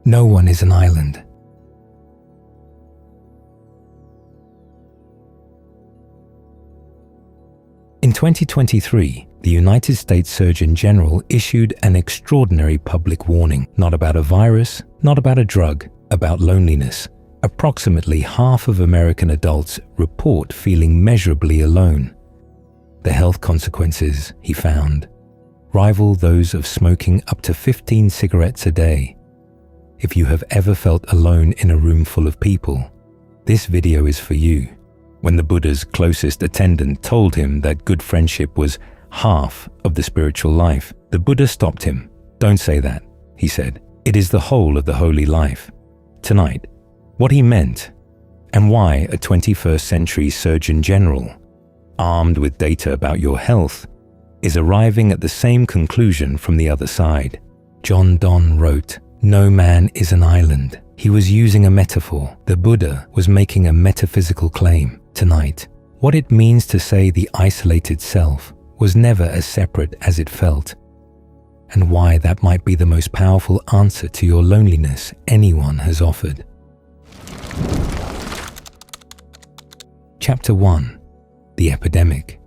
No one is an island. In 2023, the United States Surgeon General issued an extraordinary public warning, not about a virus, not about a drug, about loneliness. Approximately half of American adults report feeling measurably alone. The health consequences, he found, rival those of smoking up to 15 cigarettes a day. If you have ever felt alone in a room full of people, this video is for you. When the Buddha's closest attendant told him that good friendship was half of the spiritual life, the Buddha stopped him. "Don't say that," he said. "It is the whole of the holy life." Tonight, what he meant and why a 21st century Surgeon General, armed with data about your health, is arriving at the same conclusion from the other side. Donne wrote, "No man is an island." He was using a metaphor. The Buddha was making a metaphysical claim. Tonight, what it means to say the isolated self was never as separate as it felt, and why that might be the most powerful answer to your loneliness anyone has offered. Chapter 1. The Epidemic.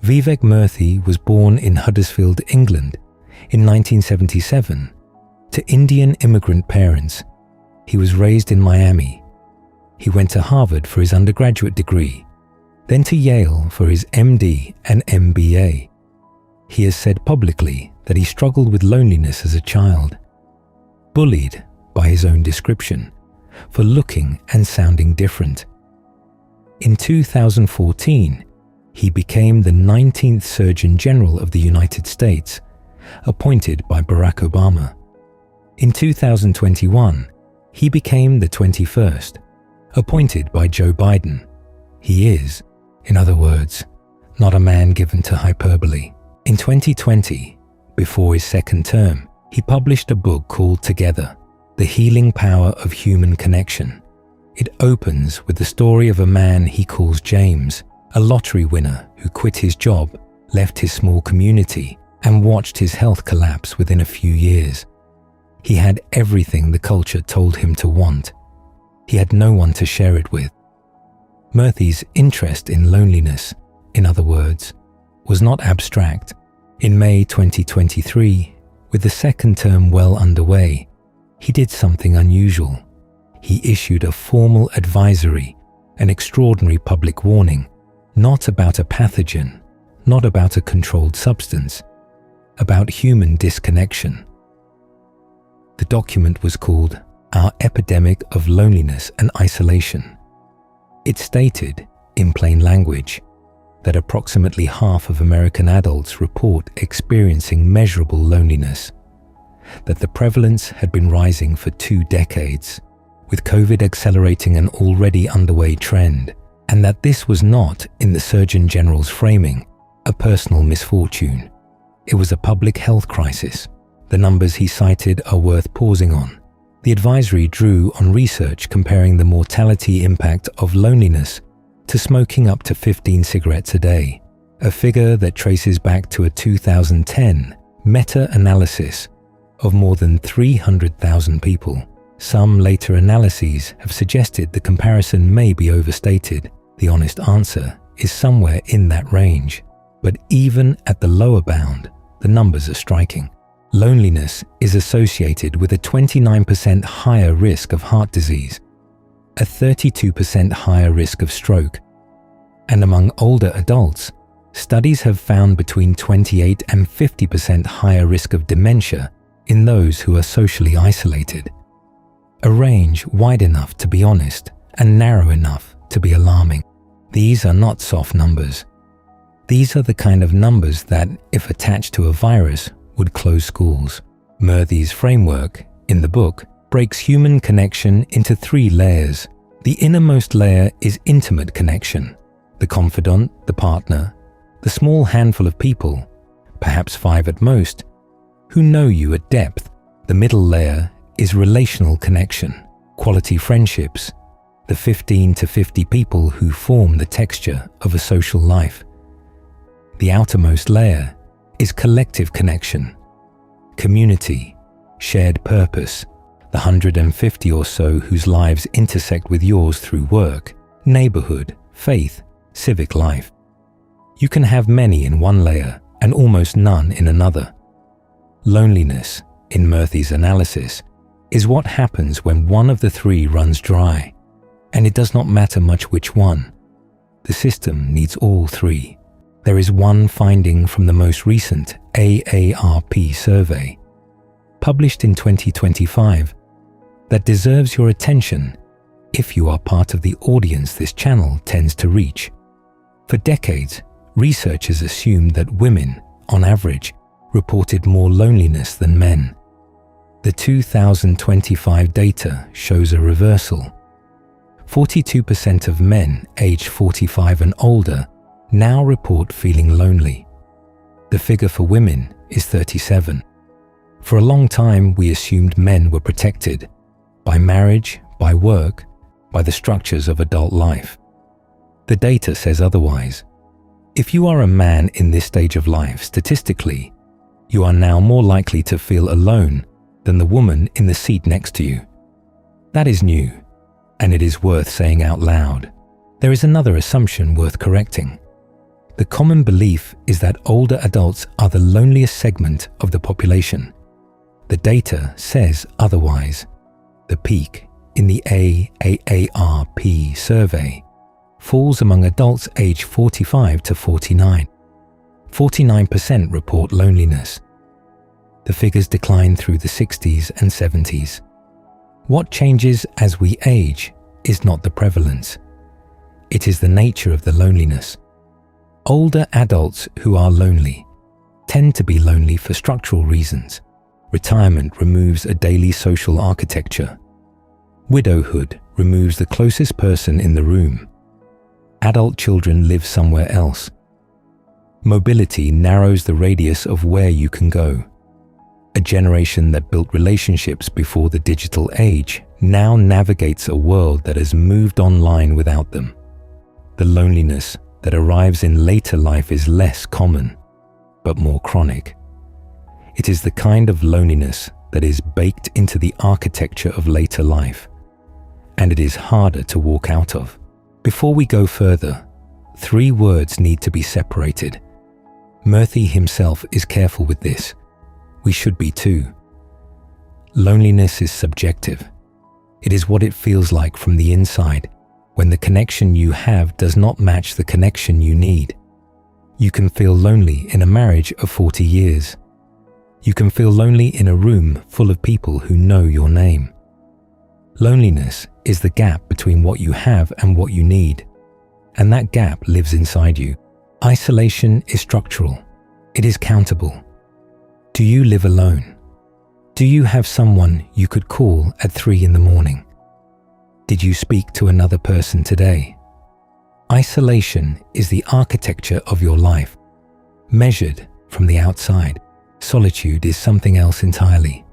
Vivek Murthy was born in Huddersfield, England in 1977 to Indian immigrant parents. He was raised in Miami. He went to Harvard for his undergraduate degree, then to Yale for his MD and MBA. He has said publicly that he struggled with loneliness as a child, bullied by his own description for looking and sounding different. In 2014, he became the 19th Surgeon General of the United States, appointed by Barack Obama. In 2021, he became the 21st, appointed by Joe Biden. He is, in other words, not a man given to hyperbole. In 2020, before his second term, he published a book called Together, The Healing Power of Human Connection. It opens with the story of a man he calls James, a lottery winner who quit his job, left his small community, and watched his health collapse within a few years. He had everything the culture told him to want. He had no one to share it with. Murthy's interest in loneliness, in other words, was not abstract. In May 2023, with the second term well underway, he did something unusual. He issued a formal advisory, an extraordinary public warning, not about a pathogen, not about a controlled substance, about human disconnection. The document was called Our Epidemic of Loneliness and Isolation. It stated, in plain language, that approximately half of American adults report experiencing measurable loneliness, that the prevalence had been rising for 2 decades, with COVID accelerating an already underway trend, and that this was not, in the Surgeon General's framing, a personal misfortune. It was a public health crisis. The numbers he cited are worth pausing on. The advisory drew on research comparing the mortality impact of loneliness to smoking up to 15 cigarettes a day, a figure that traces back to a 2010 meta-analysis of more than 300,000 people. Some later analyses have suggested the comparison may be overstated. The honest answer is somewhere in that range. But even at the lower bound, the numbers are striking. Loneliness is associated with a 29% higher risk of heart disease, a 32% higher risk of stroke, and among older adults, studies have found between 28 and 50% higher risk of dementia in those who are socially isolated. A range wide enough to be honest and narrow enough to be alarming. These are not soft numbers. These are the kind of numbers that, if attached to a virus, would close schools. Murthy's framework, in the book, breaks human connection into 3 layers. The innermost layer is intimate connection. The confidant, the partner, the small handful of people, perhaps 5 at most, who know you at depth. The middle layer is relational connection, quality friendships, the 15 to 50 people who form the texture of a social life. The outermost layer is collective connection, community, shared purpose, the 150 or so whose lives intersect with yours through work, neighborhood, faith, civic life. You can have many in one layer and almost none in another. Loneliness, in Murthy's analysis, is what happens when one of the three runs dry, and it does not matter much which one. The system needs all three. There is one finding from the most recent AARP survey, published in 2025, that deserves your attention if you are part of the audience this channel tends to reach. For decades, researchers assumed that women, on average, reported more loneliness than men. The 2025 data shows a reversal. 42% of men aged 45 and older now report feeling lonely. The figure for women is 37. For a long time, we assumed men were protected by marriage, by work, by the structures of adult life. The data says otherwise. If you are a man in this stage of life, statistically, you are now more likely to feel alone than the woman in the seat next to you. That is new, and it is worth saying out loud. There is another assumption worth correcting. The common belief is that older adults are the loneliest segment of the population. The data says otherwise. The peak in the AARP survey falls among adults aged 45 to 49. 49% report loneliness. The figures decline through the 60s and 70s. What changes as we age is not the prevalence. It is the nature of the loneliness. Older adults who are lonely tend to be lonely for structural reasons. Retirement removes a daily social architecture. Widowhood removes the closest person in the room. Adult children live somewhere else. Mobility narrows the radius of where you can go. A generation that built relationships before the digital age now navigates a world that has moved online without them. The loneliness that arrives in later life is less common, but more chronic. It is the kind of loneliness that is baked into the architecture of later life, and it is harder to walk out of. Before we go further, 3 words need to be separated. Murthy himself is careful with this. We should be too. Loneliness is subjective. It is what it feels like from the inside when the connection you have does not match the connection you need. You can feel lonely in a marriage of 40 years. You can feel lonely in a room full of people who know your name. Loneliness is the gap between what you have and what you need, and that gap lives inside you. Isolation is structural. It is countable. Do you live alone? Do you have someone you could call at 3 in the morning? Did you speak to another person today? Isolation is the architecture of your life, measured from the outside. Solitude is something else entirely.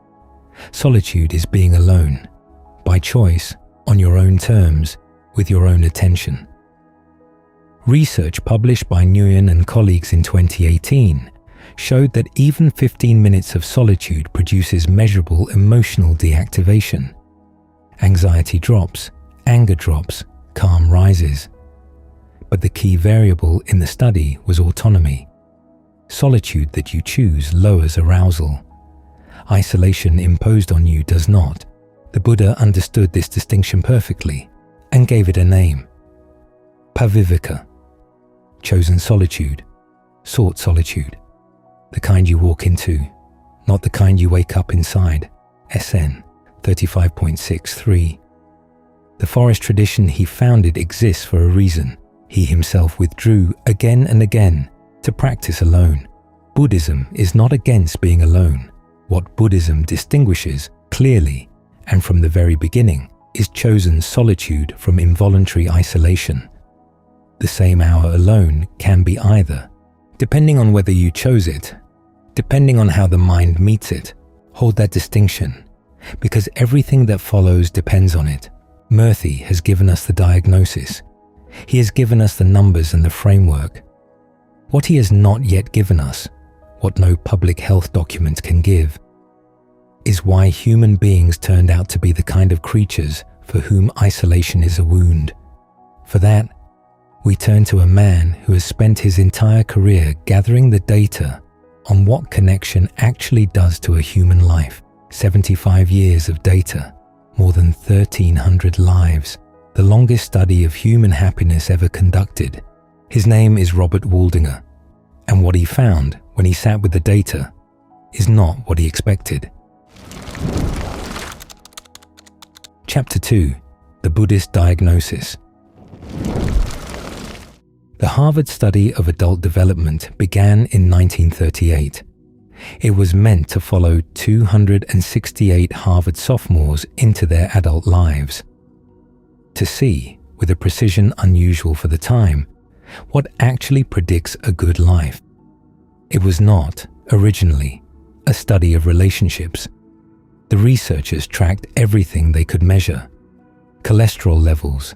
Solitude is being alone, by choice, on your own terms, with your own attention. Research published by Nguyen and colleagues in 2018 showed that even 15 minutes of solitude produces measurable emotional deactivation. Anxiety drops, anger drops, calm rises. But the key variable in the study was autonomy. Solitude that you choose lowers arousal. Isolation imposed on you does not. The Buddha understood this distinction perfectly and gave it a name. Paviveka, chosen solitude, sought solitude. The kind you walk into, not the kind you wake up inside. SN 35.63. The forest tradition he founded exists for a reason. He himself withdrew again and again to practice alone. Buddhism is not against being alone. What Buddhism distinguishes clearly and from the very beginning is chosen solitude from involuntary isolation. The same hour alone can be either, depending on whether you chose it, depending on how the mind meets it. Hold that distinction, because everything that follows depends on it. Murthy has given us the diagnosis. He has given us the numbers and the framework. What he has not yet given us, what no public health document can give, is why human beings turned out to be the kind of creatures for whom isolation is a wound. For that, we turn to a man who has spent his entire career gathering the data on what connection actually does to a human life. 75 years of data, more than 1,300 lives, the longest study of human happiness ever conducted. His name is Robert Waldinger, and what he found when he sat with the data is not what he expected. Chapter 2. The Buddhist Diagnosis. The Harvard study of adult development began in 1938. It was meant to follow 268 Harvard sophomores into their adult lives, to see, with a precision unusual for the time, what actually predicts a good life. It was not, originally, a study of relationships. The researchers tracked everything they could measure: cholesterol levels,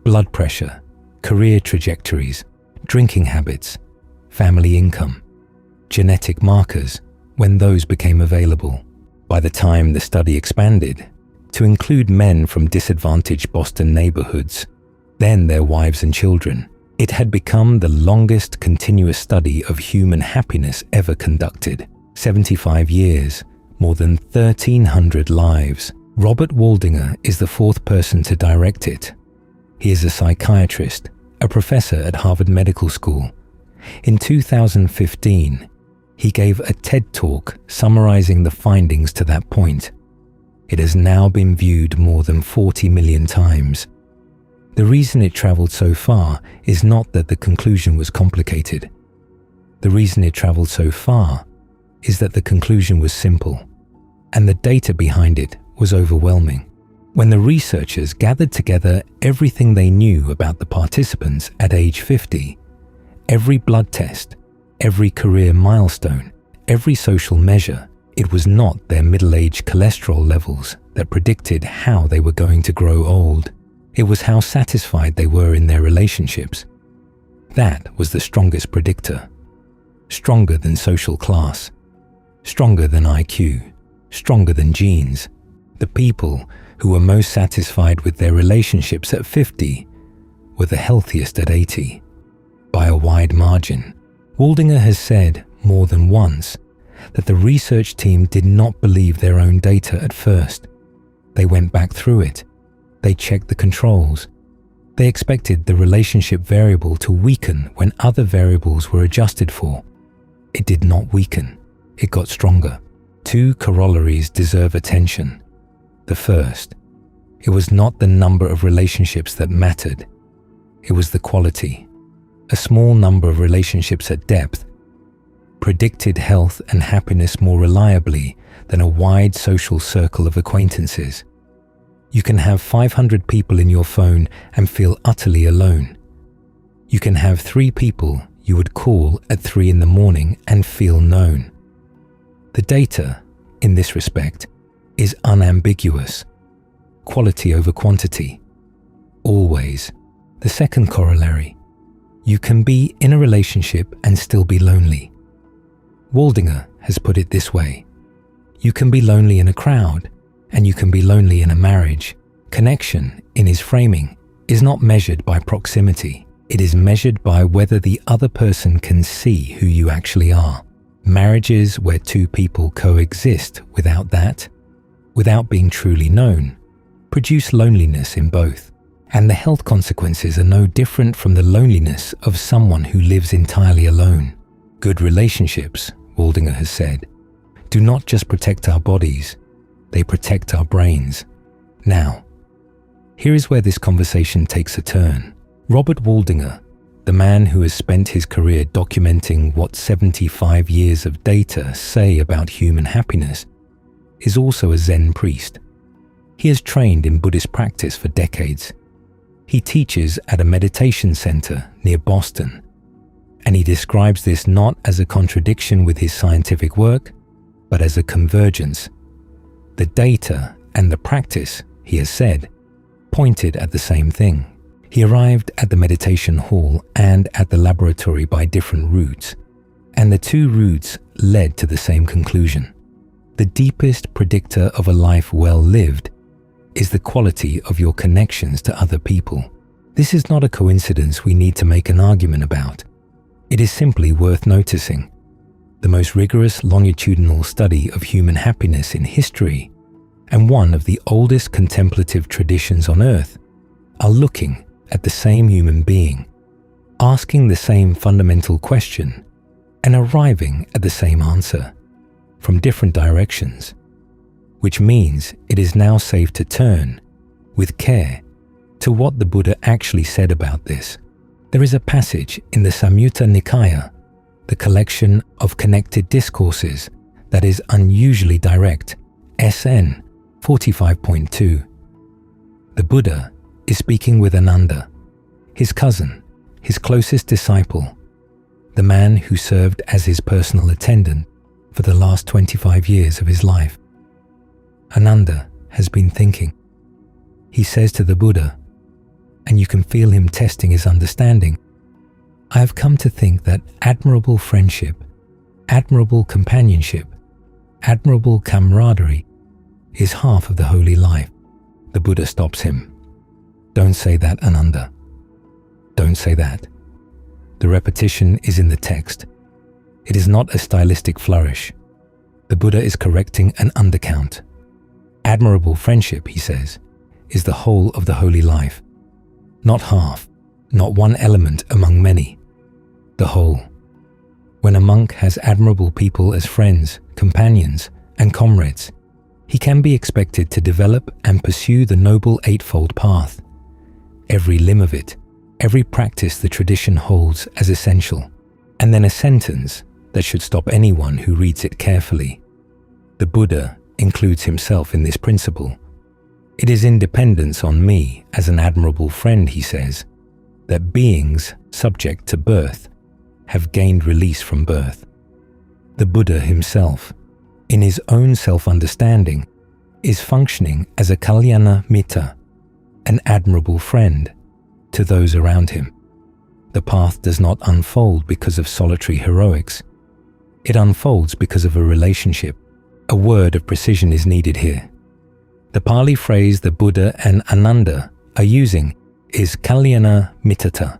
blood pressure, career trajectories, drinking habits, family income, genetic markers, when those became available. By the time the study expanded to include men from disadvantaged Boston neighborhoods, then their wives and children, it had become the longest continuous study of human happiness ever conducted. 75 years, more than 1,300 lives. Robert Waldinger is the fourth person to direct it. He is a psychiatrist, a professor at Harvard Medical School. In 2015, he gave a TED Talk summarizing the findings to that point. It has now been viewed more than 40 million times. The reason it traveled so far is not that the conclusion was complicated. The reason it traveled so far is that the conclusion was simple, and the data behind it was overwhelming. When the researchers gathered together everything they knew about the participants at age 50, every blood test, every career milestone, every social measure, it was not their middle-age cholesterol levels that predicted how they were going to grow old. It was how satisfied they were in their relationships. That was the strongest predictor. Stronger than social class, stronger than IQ, stronger than genes. The people who were most satisfied with their relationships at 50 were the healthiest at 80, by a wide margin. Waldinger has said more than once that the research team did not believe their own data at first. They went back through it. They checked the controls. They expected the relationship variable to weaken when other variables were adjusted for. It did not weaken. It got stronger. Two corollaries deserve attention. The first, it was not the number of relationships that mattered. It was the quality. A small number of relationships at depth predicted health and happiness more reliably than a wide social circle of acquaintances. You can have 500 people in your phone and feel utterly alone. You can have 3 people you would call at 3 a.m. and feel known. The data, in this respect, is unambiguous. Quality over quantity. Always. The second corollary, you can be in a relationship and still be lonely. Waldinger has put it this way: you can be lonely in a crowd, and you can be lonely in a marriage. Connection, in his framing, is not measured by proximity. It is measured by whether the other person can see who you actually are. Marriages where 2 people coexist without that, without being truly known, produce loneliness in both. And the health consequences are no different from the loneliness of someone who lives entirely alone. Good relationships, Waldinger has said, do not just protect our bodies, they protect our brains. Now, here is where this conversation takes a turn. Robert Waldinger, the man who has spent his career documenting what 75 years of data say about human happiness, is also a Zen priest. He has trained in Buddhist practice for decades. He teaches at a meditation center near Boston, and he describes this not as a contradiction with his scientific work, but as a convergence. The data and the practice, he has said, pointed at the same thing. He arrived at the meditation hall and at the laboratory by different routes, and the 2 routes led to the same conclusion. the deepest predictor of a life well lived is the quality of your connections to other people. This is not a coincidence we need to make an argument about. It is simply worth noticing. The most rigorous longitudinal study of human happiness in history, and one of the oldest contemplative traditions on earth, are looking at the same human being, asking the same fundamental question, and arriving at the same answer from different directions, which means it is now safe to turn, with care, to what the Buddha actually said about this. There is a passage in the Samyutta Nikaya, the collection of connected discourses, that is unusually direct, SN 45.2. The Buddha is speaking with Ananda, his cousin, his closest disciple, the man who served as his personal attendant for the last 25 years of his life. Ananda has been thinking. He says to the Buddha, and you can feel him testing his understanding, I have come to think that admirable friendship, admirable companionship, admirable camaraderie is half of the holy life. The Buddha stops him. Don't say that, Ananda. Don't say that. The repetition is in the text. It is not a stylistic flourish. The Buddha is correcting an undercount. Admirable friendship, he says, is the whole of the holy life. Not half, not one element among many. The whole. When a monk has admirable people as friends, companions, and comrades, he can be expected to develop and pursue the noble eightfold path. Every limb of it, every practice the tradition holds as essential, and then a sentence that should stop anyone who reads it carefully. The Buddha includes himself in this principle. It is in dependence on me as an admirable friend, he says, that beings subject to birth have gained release from birth. The Buddha himself, in his own self-understanding, is functioning as a kalyana mitta, an admirable friend to those around him. The path does not unfold because of solitary heroics. It unfolds because of a relationship. A word of precision is needed here. The Pali phrase the Buddha and Ananda are using is kalyana mittata.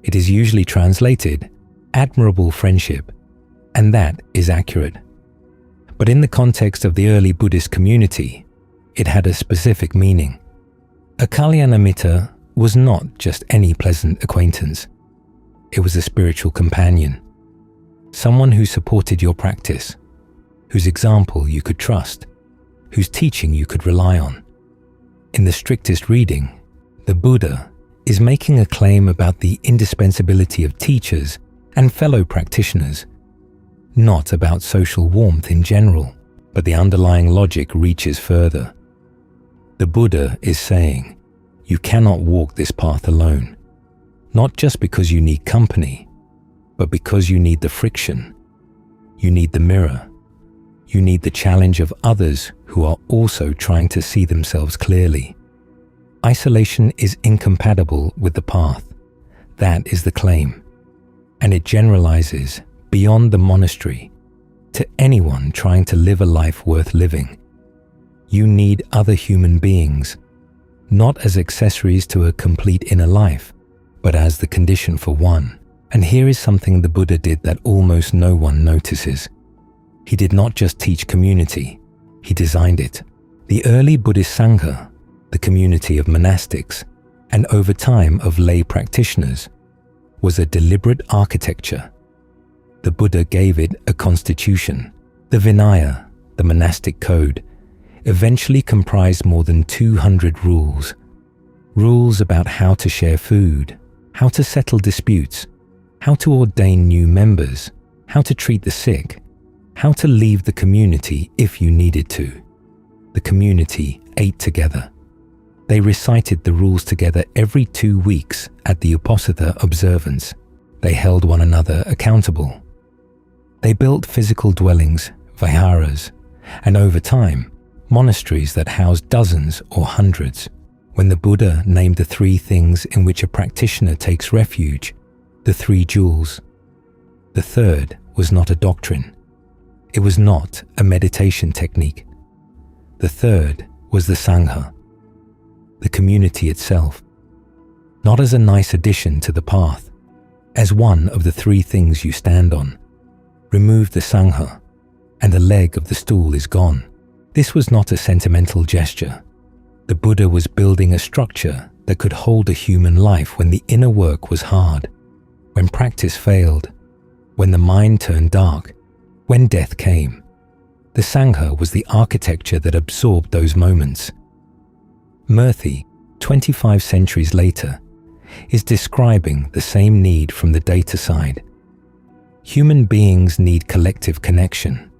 It is usually translated admirable friendship, and that is accurate. But in the context of the early Buddhist community, it had a specific meaning. A kalyana mitta was not just any pleasant acquaintance. It was a spiritual companion, someone who supported your practice, whose example you could trust, whose teaching you could rely on. In the strictest reading, the Buddha is making a claim about the indispensability of teachers and fellow practitioners, not about social warmth in general, but the underlying logic reaches further. The Buddha is saying, you cannot walk this path alone, not just because you need company, but because you need the friction, you need the mirror, you need the challenge of others who are also trying to see themselves clearly. Isolation is incompatible with the path. That is the claim. And it generalizes beyond the monastery to anyone trying to live a life worth living. You need other human beings, not as accessories to a complete inner life, but as the condition for one. And here is something the Buddha did that almost no one notices. He did not just teach community, he designed it. The early Buddhist sangha, the community of monastics, and over time of lay practitioners, was a deliberate architecture. The Buddha gave it a constitution. The Vinaya, the monastic code, eventually comprised more than 200 rules. Rules about how to share food, how to settle disputes, how to ordain new members, how to treat the sick, how to leave the community if you needed to. The community ate together. They recited the rules together every 2 weeks at the Uposatha observance. They held one another accountable. They built physical dwellings, viharas, and over time, monasteries that housed dozens or hundreds. When the Buddha named the 3 things in which a practitioner takes refuge, the 3 jewels, the third was not a doctrine. It was not a meditation technique. The third was the sangha, the community itself, not as a nice addition to the path, as one of the three things you stand on. Remove the sangha, and the leg of the stool is gone. This was not a sentimental gesture. The Buddha was building a structure that could hold a human life when the inner work was hard, when practice failed, when the mind turned dark, when death came. The sangha was the architecture that absorbed those moments. Murthy, 25 centuries later, is describing the same need from the data side. Human beings need collective connection.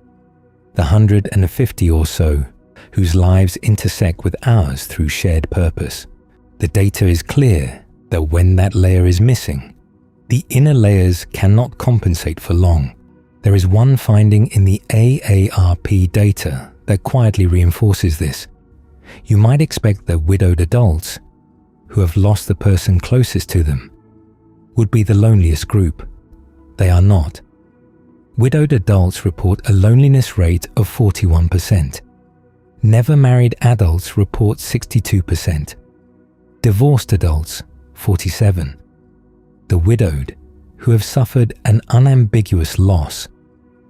The 150 or so whose lives intersect with ours through shared purpose. The data is clear that when that layer is missing, the inner layers cannot compensate for long. There is one finding in the AARP data that quietly reinforces this. You might expect that widowed adults, who have lost the person closest to them, would be the loneliest group. They are not. Widowed adults report a loneliness rate of 41%. Never married adults report 62%. Divorced adults, 47%. The widowed, who have suffered an unambiguous loss,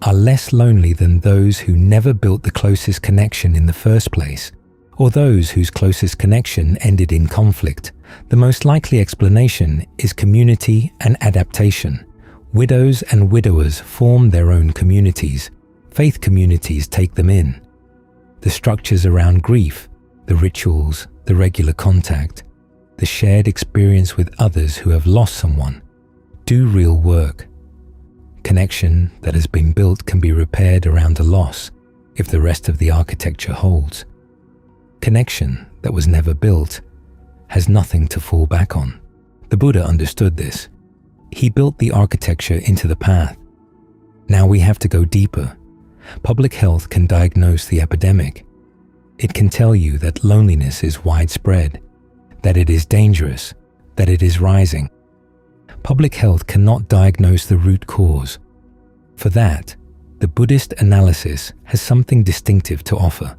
are less lonely than those who never built the closest connection in the first place, or those whose closest connection ended in conflict. The most likely explanation is community and adaptation. Widows and widowers form their own communities. Faith communities take them in. The structures around grief, the rituals, the regular contact, the shared experience with others who have lost someone, do real work. Connection that has been built can be repaired around a loss if the rest of the architecture holds. Connection that was never built has nothing to fall back on. The Buddha understood this. He built the architecture into the path. Now we have to go deeper. Public health can diagnose the epidemic. It can tell you that loneliness is widespread, that it is dangerous, that it is rising. Public health cannot diagnose the root cause. For that, the Buddhist analysis has something distinctive to offer,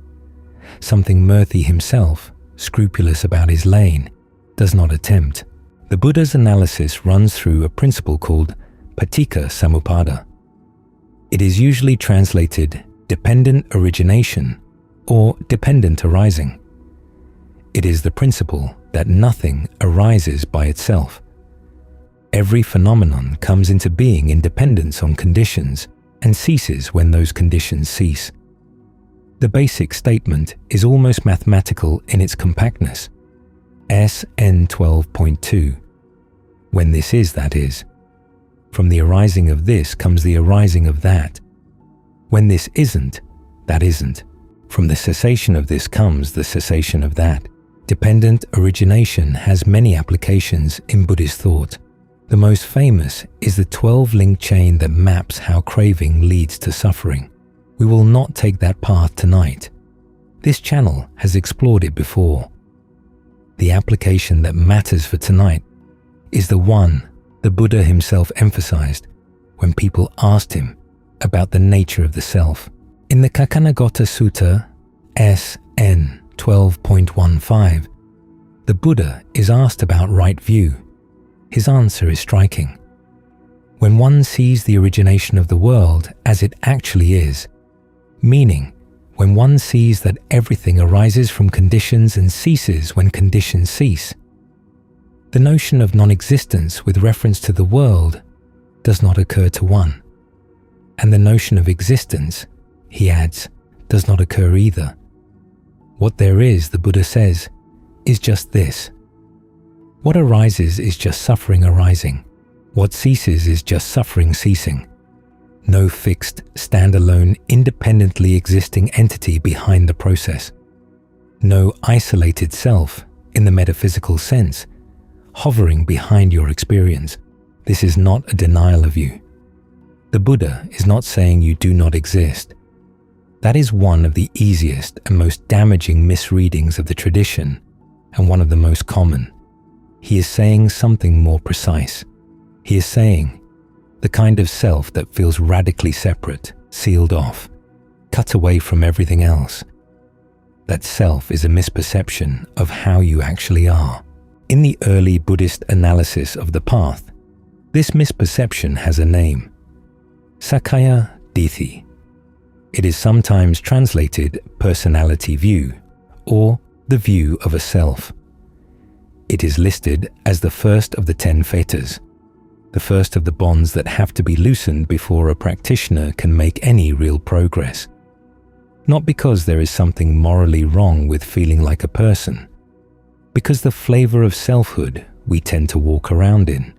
something Murthy himself, scrupulous about his lane, does not attempt. The Buddha's analysis runs through a principle called paticca samuppada. It is usually translated dependent origination or dependent arising. It is the principle that nothing arises by itself. Every phenomenon comes into being in dependence on conditions and ceases when those conditions cease. The basic statement is almost mathematical in its compactness. SN 12.2. When this is, that is. From the arising of this comes the arising of that. When this isn't, that isn't. From the cessation of this comes the cessation of that. Dependent origination has many applications in Buddhist thought. The most famous is the 12-link chain that maps how craving leads to suffering. We will not take that path tonight. This channel has explored it before. The application that matters for tonight is the one the Buddha himself emphasized when people asked him about the nature of the self. In the Kaccanagotta Sutta, SN 12.15, the Buddha is asked about right view. His answer is striking. When one sees the origination of the world as it actually is, meaning when one sees that everything arises from conditions and ceases when conditions cease, the notion of non-existence with reference to the world does not occur to one. And the notion of existence, he adds, does not occur either. What there is, the Buddha says, is just this. What arises is just suffering arising. What ceases is just suffering ceasing. No fixed, standalone, independently existing entity behind the process. No isolated self, in the metaphysical sense, hovering behind your experience. This is not a denial of you. The Buddha is not saying you do not exist. That is one of the easiest and most damaging misreadings of the tradition, and one of the most common. He is saying something more precise. He is saying, the kind of self that feels radically separate, sealed off, cut away from everything else. That self is a misperception of how you actually are. In the early Buddhist analysis of the path, this misperception has a name: Sakkaya Ditthi. It is sometimes translated personality view or the view of a self. It is listed as the first of the 10 fetters, the first of the bonds that have to be loosened before a practitioner can make any real progress. Not because there is something morally wrong with feeling like a person, because the flavor of selfhood we tend to walk around in.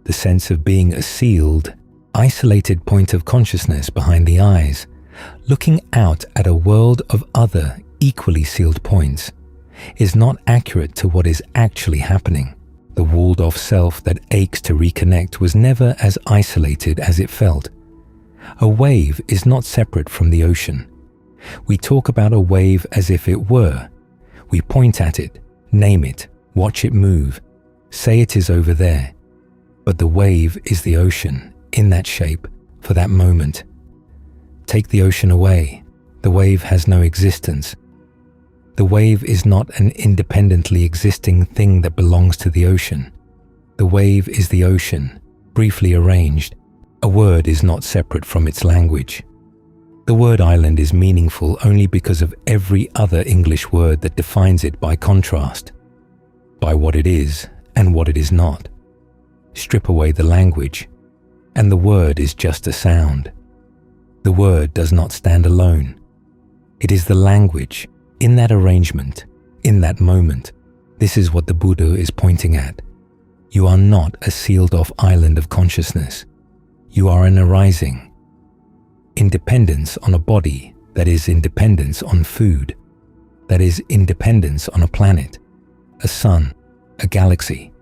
The sense of being a sealed, isolated point of consciousness behind the eyes, looking out at a world of other equally sealed points, is not accurate to what is actually happening. The walled-off self that aches to reconnect was never as isolated as it felt. A wave is not separate from the ocean. We talk about a wave as if it were. We point at it, name it, watch it move, say it is over there. But the wave is the ocean, in that shape, for that moment. Take the ocean away, the wave has no existence. The wave is not an independently existing thing that belongs to the ocean. The wave is the ocean, briefly arranged. A word is not separate from its language. The word island is meaningful only because of every other English word that defines it by contrast, by what it is and what it is not. Strip away the language, and the word is just a sound. The word does not stand alone. It is the language, in that arrangement, in that moment. This is what the Buddha is pointing at. You are not a sealed-off island of consciousness. You are an arising. Independence on a body that is independence on food, that is independence on a planet, a sun, a galaxy.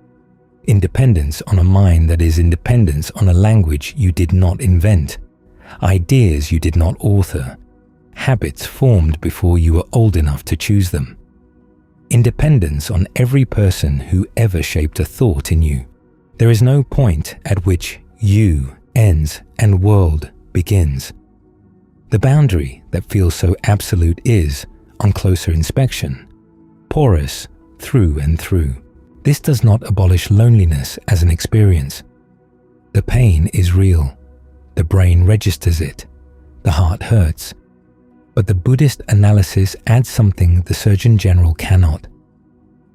Independence on a mind that is independence on a language you did not invent, ideas you did not author, habits formed before you were old enough to choose them. Independence on every person who ever shaped a thought in you. There is no point at which you ends and world begins. The boundary that feels so absolute is, on closer inspection, porous through and through. This does not abolish loneliness as an experience. The pain is real. The brain registers it. The heart hurts. But the Buddhist analysis adds something the Surgeon General cannot.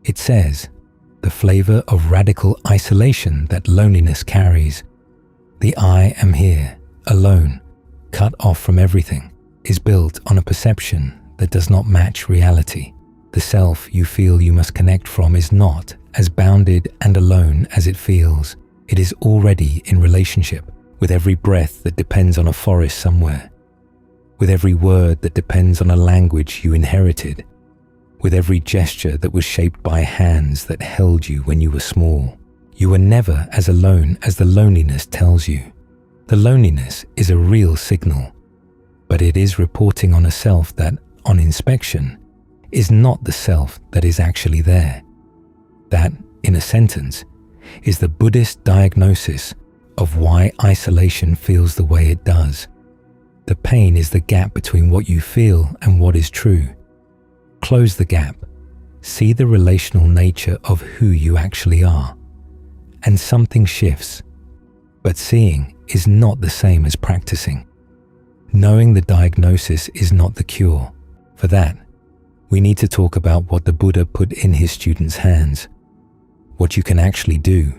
It says, the flavor of radical isolation that loneliness carries. The I am here, alone, cut off from everything, is built on a perception that does not match reality. The self you feel you must connect from is not as bounded and alone as it feels. It is already in relationship with every breath that depends on a forest somewhere, with every word that depends on a language you inherited, with every gesture that was shaped by hands that held you when you were small. You are never as alone as the loneliness tells you. The loneliness is a real signal, but it is reporting on a self that, on inspection, is not the self that is actually there. That, in a sentence, is the Buddhist diagnosis of why isolation feels the way it does. The pain is the gap between what you feel and what is true. Close the gap. See the relational nature of who you actually are. And something shifts. But seeing is not the same as practicing. Knowing the diagnosis is not the cure. For that, we need to talk about what the Buddha put in his students' hands. What you can actually do,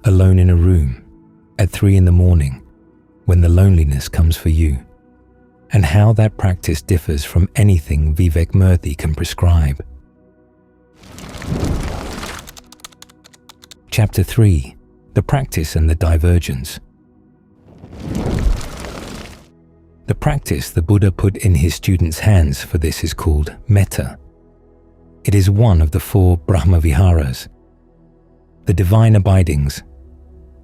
alone in a room, at 3 a.m, when the loneliness comes for you, and how that practice differs from anything Vivek Murthy can prescribe. Chapter 3. The Practice and the Divergence. The practice the Buddha put in his students' hands for this is called metta. It is one of the 4 Brahmaviharas, the divine abidings,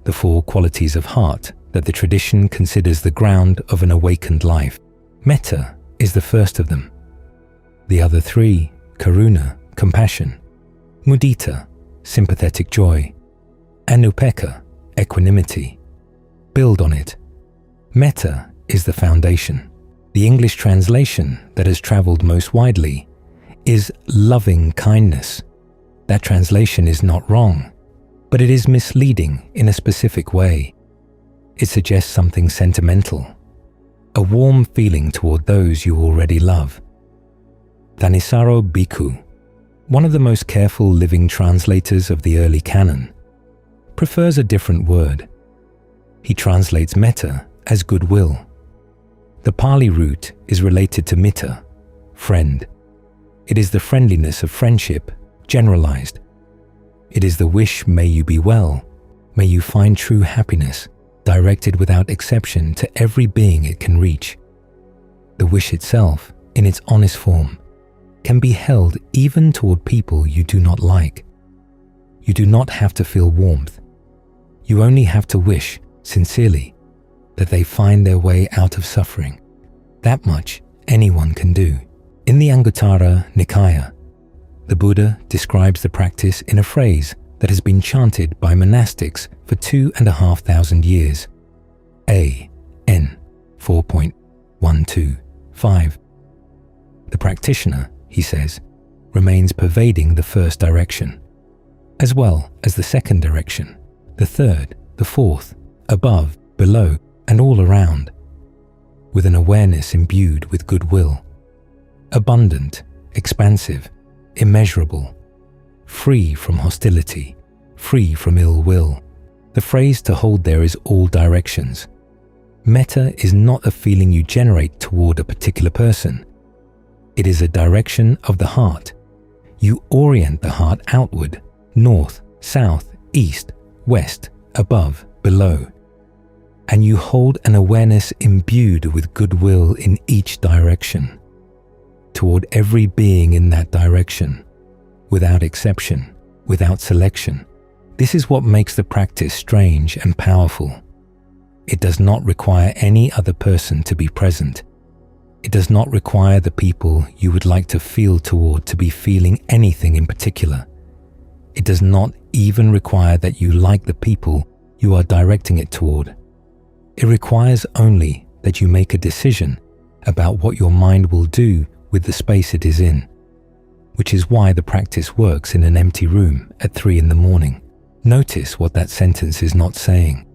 the 4 qualities of heart that the tradition considers the ground of an awakened life. Metta is the first of them. The other 3, karuna, compassion, mudita, sympathetic joy, and upekkha, equanimity, build on it. Metta is the foundation. The English translation that has traveled most widely is loving kindness. That translation is not wrong, but it is misleading in a specific way. It suggests something sentimental, a warm feeling toward those you already love. Thanissaro Bhikkhu, one of the most careful living translators of the early canon, prefers a different word. He translates metta as goodwill. The Pali root is related to mitta, friend. It is the friendliness of friendship, generalized. It is the wish, may you be well, may you find true happiness, directed without exception to every being it can reach. The wish itself, in its honest form, can be held even toward people you do not like. You do not have to feel warmth. You only have to wish, sincerely, that they find their way out of suffering. That much anyone can do. In the Anguttara Nikaya, the Buddha describes the practice in a phrase that has been chanted by monastics for 2,500 years. A.N. 4.125. The practitioner, he says, remains pervading the first direction, as well as the second direction, the third, the fourth, above, below, and all around, with an awareness imbued with goodwill, abundant, expansive, immeasurable, free from hostility, free from ill will. The phrase to hold there is all directions. Metta is not a feeling you generate toward a particular person. It is a direction of the heart. You orient the heart outward, north, south, east, west, above, below, and you hold an awareness imbued with goodwill in each direction, toward every being in that direction, without exception, without selection. This is what makes the practice strange and powerful. It does not require any other person to be present. It does not require the people you would like to feel toward to be feeling anything in particular. It does not even require that you like the people you are directing it toward. It requires only that you make a decision about what your mind will do with the space it is in, which is why the practice works in an empty room at 3 a.m. Notice what that sentence is not saying.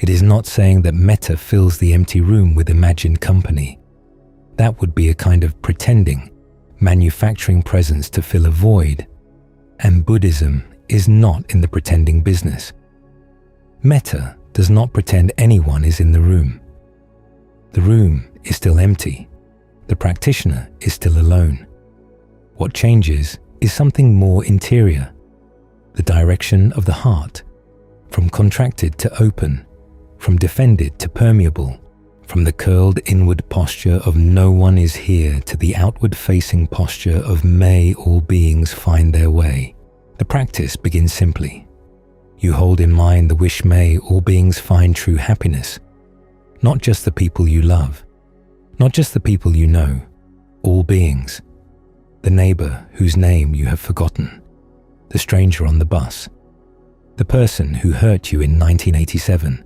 It is not saying that metta fills the empty room with imagined company. That would be a kind of pretending, manufacturing presence to fill a void, and Buddhism is not in the pretending business. Metta does not pretend anyone is in the room. The room is still empty. The practitioner is still alone. What changes is something more interior, the direction of the heart, from contracted to open, from defended to permeable, from the curled inward posture of no one is here to the outward facing posture of may all beings find their way. The practice begins simply. You hold in mind the wish may all beings find true happiness, not just the people you love, not just the people you know, all beings, the neighbor whose name you have forgotten, the stranger on the bus, the person who hurt you in 1987,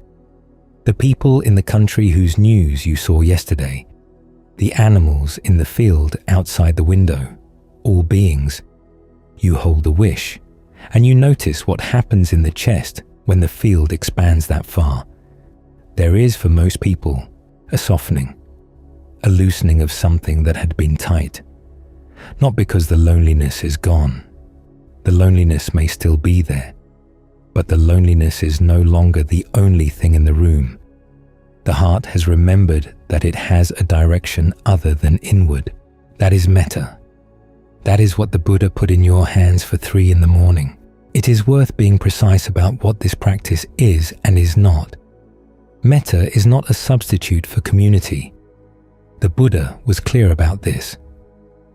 the people in the country whose news you saw yesterday, the animals in the field outside the window, all beings. You hold the wish, and you notice what happens in the chest when the field expands that far. There is, for most people, a softening, a loosening of something that had been tight. Not because the loneliness is gone. The loneliness may still be there, but the loneliness is no longer the only thing in the room. The heart has remembered that it has a direction other than inward. That is metta. That is what the Buddha put in your hands for 3 a.m. It is worth being precise about what this practice is and is not. Metta is not a substitute for community. The Buddha was clear about this.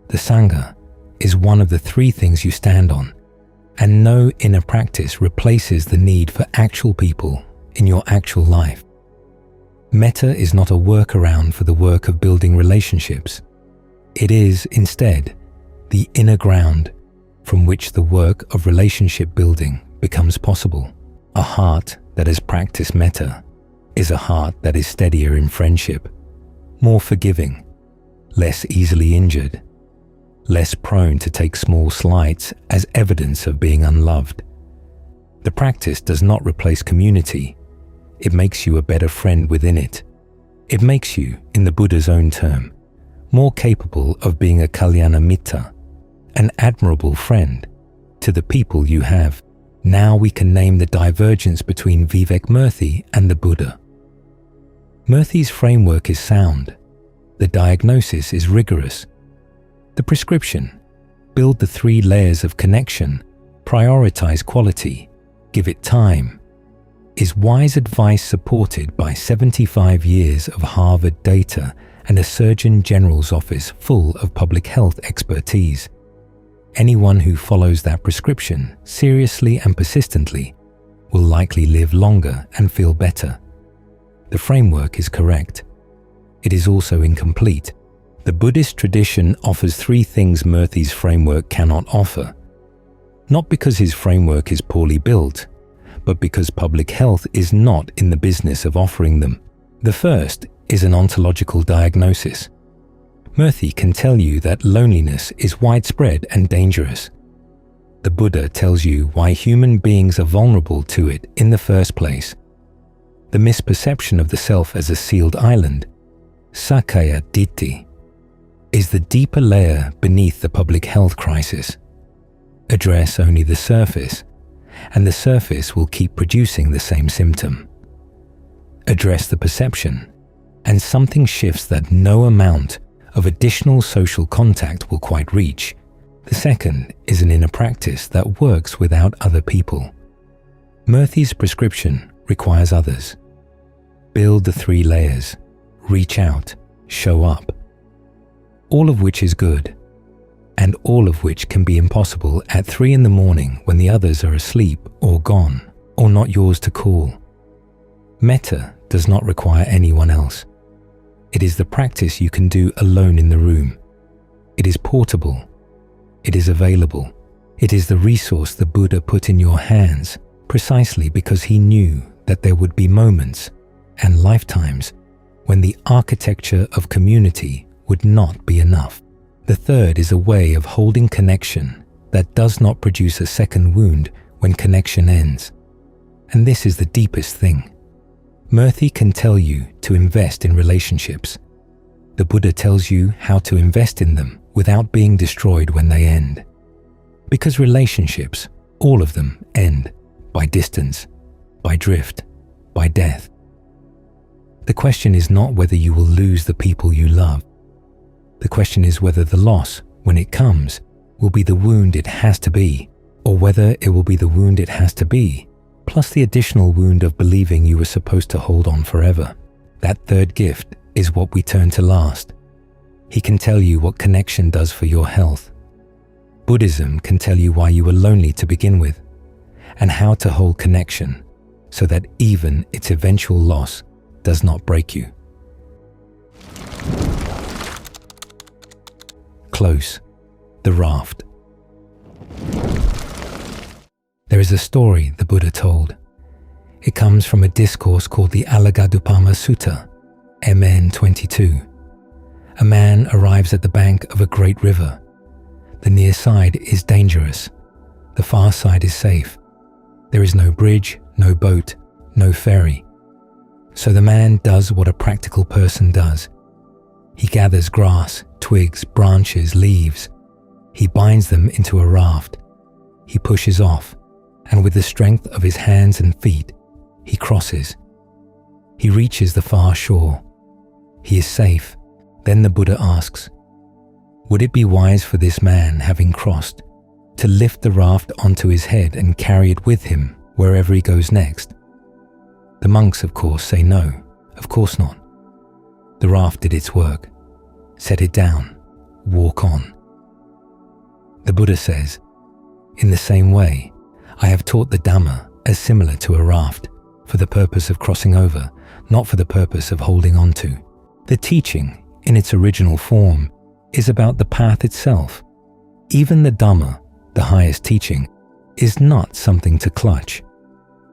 The sangha is one of the 3 things you stand on, and no inner practice replaces the need for actual people in your actual life. Metta is not a workaround for the work of building relationships. It is, instead, the inner ground from which the work of relationship building becomes possible. A heart that has practiced metta is a heart that is steadier in friendship, more forgiving, less easily injured, less prone to take small slights as evidence of being unloved. The practice does not replace community. It makes you a better friend within it. It makes you, in the Buddha's own term, more capable of being a kalyana mitta, an admirable friend, to the people you have. Now we can name the divergence between Vivek Murthy and the Buddha. Murthy's framework is sound. The diagnosis is rigorous. The prescription: build the 3 layers of connection, prioritize quality, give it time, is wise advice supported by 75 years of Harvard data and a Surgeon General's office full of public health expertise. Anyone who follows that prescription seriously and persistently will likely live longer and feel better. The framework is correct. It is also incomplete. The Buddhist tradition offers 3 things Murthy's framework cannot offer. Not because his framework is poorly built, but because public health is not in the business of offering them. The first is an ontological diagnosis. Murthy can tell you that loneliness is widespread and dangerous. The Buddha tells you why human beings are vulnerable to it in the first place. The misperception of the self as a sealed island, Sakkaya Ditthi, is the deeper layer beneath the public health crisis. Address only the surface, and the surface will keep producing the same symptom. Address the perception, and something shifts that no amount of additional social contact will quite reach. The second is an inner practice that works without other people. Murthy's prescription requires others. Build the 3 layers, reach out, show up. All of which is good, and all of which can be impossible at 3 in the morning when the others are asleep or gone, or not yours to call. Metta does not require anyone else. It is the practice you can do alone in the room. It is portable. It is available. It is the resource the Buddha put in your hands precisely because he knew that there would be moments and lifetimes when the architecture of community would not be enough. The third is a way of holding connection that does not produce a second wound when connection ends. And this is the deepest thing. Murthy can tell you to invest in relationships. The Buddha tells you how to invest in them without being destroyed when they end. Because relationships, all of them, end by distance, by drift, by death. The question is not whether you will lose the people you love. The question is whether the loss, when it comes, will be the wound it has to be, or whether it will be the wound it has to be, plus the additional wound of believing you were supposed to hold on forever. That third gift is what we turn to last. He can tell you what connection does for your health. Buddhism can tell you why you were lonely to begin with, and how to hold connection so that even its eventual loss does not break you. Close, the raft. There is a story the Buddha told. It comes from a discourse called the Alagadupama Sutta, MN 22. A man arrives at the bank of a great river. The near side is dangerous. The far side is safe. There is no bridge, no boat, no ferry. So the man does what a practical person does. He gathers grass, twigs, branches, leaves. He binds them into a raft. He pushes off, and with the strength of his hands and feet, he crosses. He reaches the far shore. He is safe. Then the Buddha asks, would it be wise for this man, having crossed, to lift the raft onto his head and carry it with him wherever he goes next? The monks, of course, say no, of course not. The raft did its work. Set it down. Walk on. The Buddha says, in the same way, I have taught the Dhamma as similar to a raft, for the purpose of crossing over, not for the purpose of holding on to. The teaching, in its original form, is about the path itself. Even the Dhamma, the highest teaching, is not something to clutch.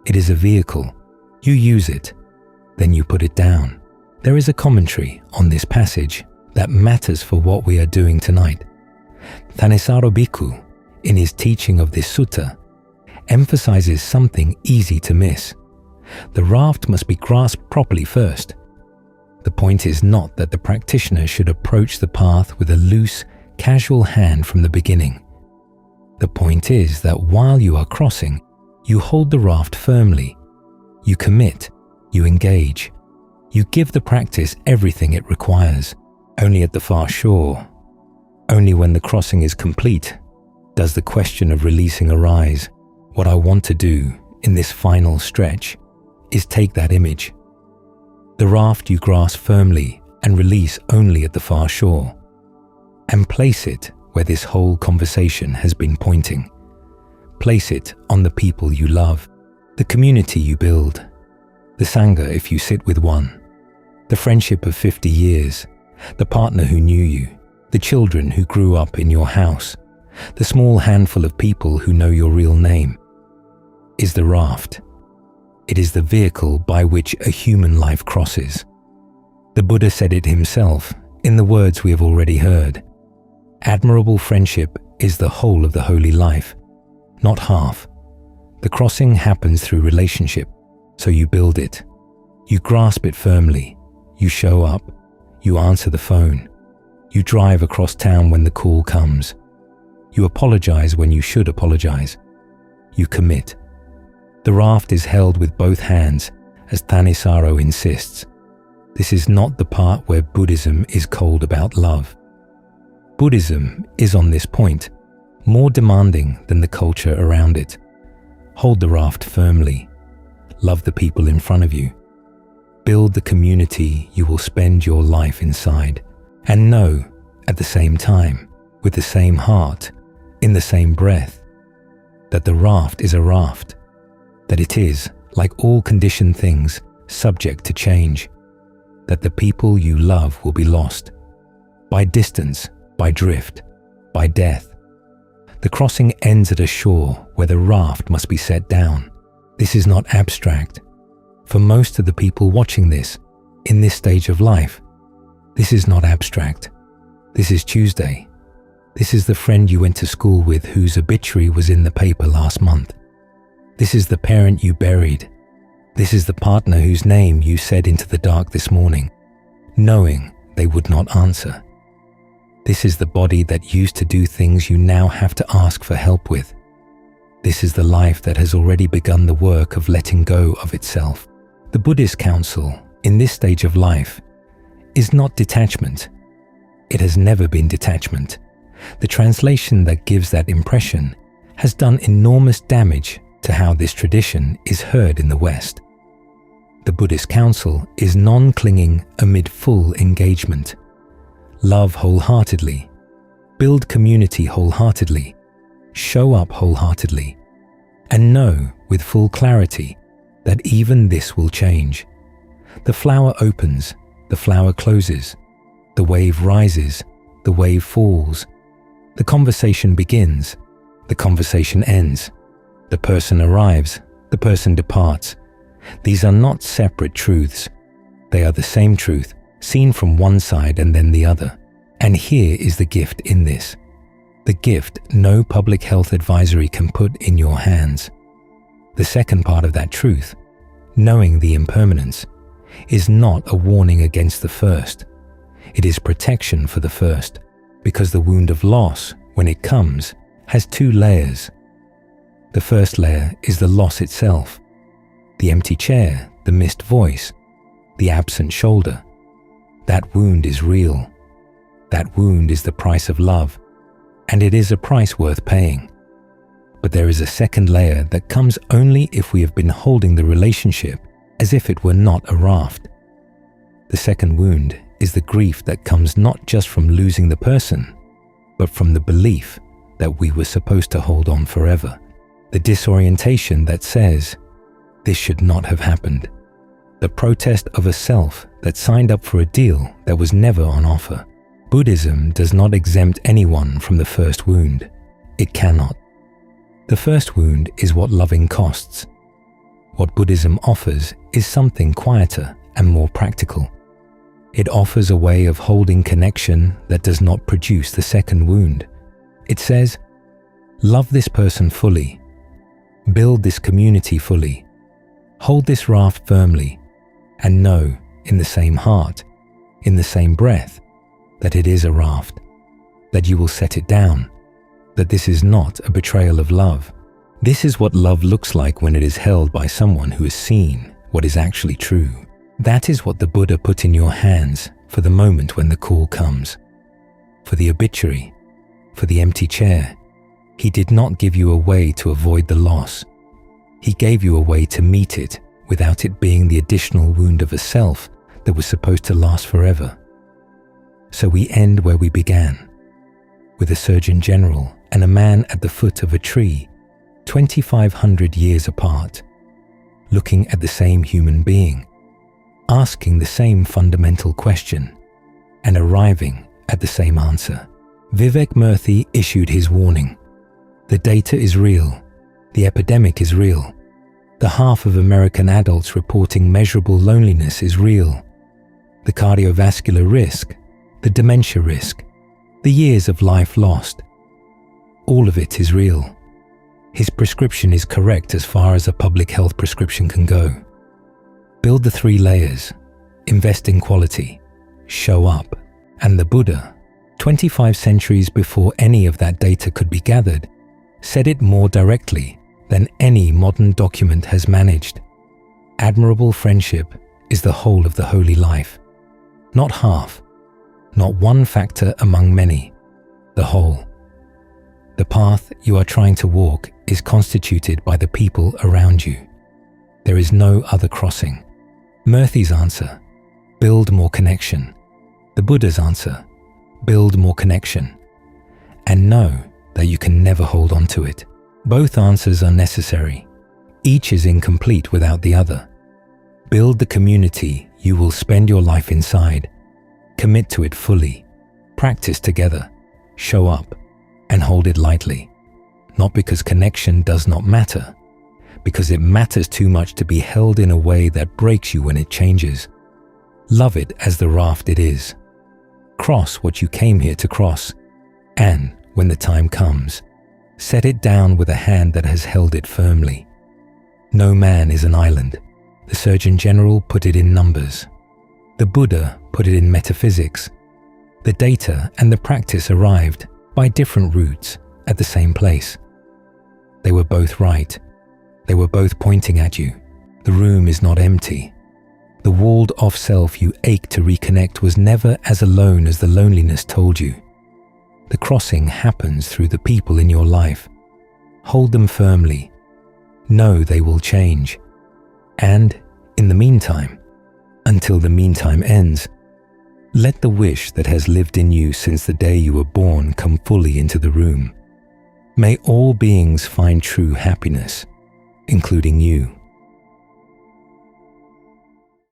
It is a vehicle. You use it, then you put it down. There is a commentary on this passage that matters for what we are doing tonight. Thanissaro Bhikkhu, in his teaching of this sutta, emphasizes something easy to miss. The raft must be grasped properly first. The point is not that the practitioner should approach the path with a loose, casual hand from the beginning. The point is that while you are crossing, you hold the raft firmly. You commit, you engage. You give the practice everything it requires. Only at the far shore, only when the crossing is complete, does the question of releasing arise. What I want to do in this final stretch is take that image. The raft you grasp firmly and release only at the far shore, and place it where this whole conversation has been pointing. Place it on the people you love, the community you build, the sangha if you sit with one, the friendship of 50 years, the partner who knew you, the children who grew up in your house, the small handful of people who know your real name, is the raft. It is the vehicle by which a human life crosses. The Buddha said it himself in the words we have already heard. Admirable friendship is the whole of the holy life, not half. The crossing happens through relationship, so you build it. You grasp it firmly. You show up. You answer the phone. You drive across town when the call comes. You apologize when you should apologize. You commit. The raft is held with both hands, as Thanissaro insists. This is not the part where Buddhism is cold about love. Buddhism is on this point more demanding than the culture around it. Hold the raft firmly. Love the people in front of you. Build the community you will spend your life inside. And know, at the same time, with the same heart, in the same breath, that the raft is a raft, that it is, like all conditioned things, subject to change, that the people you love will be lost, by distance, by drift, by death. The crossing ends at a shore where the raft must be set down. This is not abstract. For most of the people watching this, in this stage of life, this is not abstract. This is Tuesday. This is the friend you went to school with whose obituary was in the paper last month. This is the parent you buried. This is the partner whose name you said into the dark this morning, knowing they would not answer. This is the body that used to do things you now have to ask for help with. This is the life that has already begun the work of letting go of itself. The Buddhist counsel in this stage of life is not detachment. It has never been detachment. The translation that gives that impression has done enormous damage to how this tradition is heard in the West. The Buddhist counsel is non-clinging amid full engagement. Love wholeheartedly. Build community wholeheartedly. Show up wholeheartedly. And know with full clarity that even this will change. The flower opens, the flower closes. The wave rises, the wave falls. The conversation begins, the conversation ends. The person arrives, the person departs. These are not separate truths. They are the same truth, seen from one side and then the other. And here is the gift in this. The gift no public health advisory can put in your hands. The second part of that truth, knowing the impermanence, is not a warning against the first. It is protection for the first, because the wound of loss, when it comes, has two layers. The first layer is the loss itself, the empty chair, the missed voice, the absent shoulder. That wound is real. That wound is the price of love, and it is a price worth paying. But there is a second layer that comes only if we have been holding the relationship as if it were not a raft. The second wound is the grief that comes not just from losing the person, but from the belief that we were supposed to hold on forever. The disorientation that says, this should not have happened. The protest of a self that signed up for a deal that was never on offer. Buddhism does not exempt anyone from the first wound. It cannot. The first wound is what loving costs. What Buddhism offers is something quieter and more practical. It offers a way of holding connection that does not produce the second wound. It says, love this person fully, build this community fully, hold this raft firmly, and know in the same heart, in the same breath, that it is a raft, that you will set it down, that this is not a betrayal of love. This is what love looks like when it is held by someone who has seen what is actually true. That is what the Buddha put in your hands for the moment when the call comes. For the obituary, for the empty chair, he did not give you a way to avoid the loss. He gave you a way to meet it without it being the additional wound of a self that was supposed to last forever. So we end where we began, with a Surgeon General and a man at the foot of a tree 2,500 years apart, looking at the same human being, asking the same fundamental question, and arriving at the same answer. Vivek Murthy issued his warning. The data is real. The epidemic is real. The half of American adults reporting measurable loneliness is real. The cardiovascular risk, the dementia risk, the years of life lost, all of it is real. His prescription is correct as far as a public health prescription can go. Build the 3 layers, invest in quality, show up. And the Buddha, 25 centuries before any of that data could be gathered, said it more directly than any modern document has managed. Admirable friendship is the whole of the holy life. Not half, not one factor among many, the whole. The path you are trying to walk is constituted by the people around you. There is no other crossing. Murthy's answer, build more connection. The Buddha's answer, build more connection. And know that you can never hold on to it. Both answers are necessary. Each is incomplete without the other. Build the community you will spend your life inside. Commit to it fully. Practice together. Show up. And hold it lightly. Not because connection does not matter, because it matters too much to be held in a way that breaks you when it changes. Love it as the raft it is. Cross what you came here to cross, and when the time comes, set it down with a hand that has held it firmly. No man is an island. The Surgeon General put it in numbers. The Buddha put it in metaphysics. The data and the practice arrived by different routes at the same place. They were both right. They were both pointing at you. The room is not empty. The walled-off self you ache to reconnect was never as alone as the loneliness told you. The crossing happens through the people in your life. Hold them firmly. Know they will change. And, in the meantime, until the meantime ends, let the wish that has lived in you since the day you were born come fully into the room. May all beings find true happiness, including you.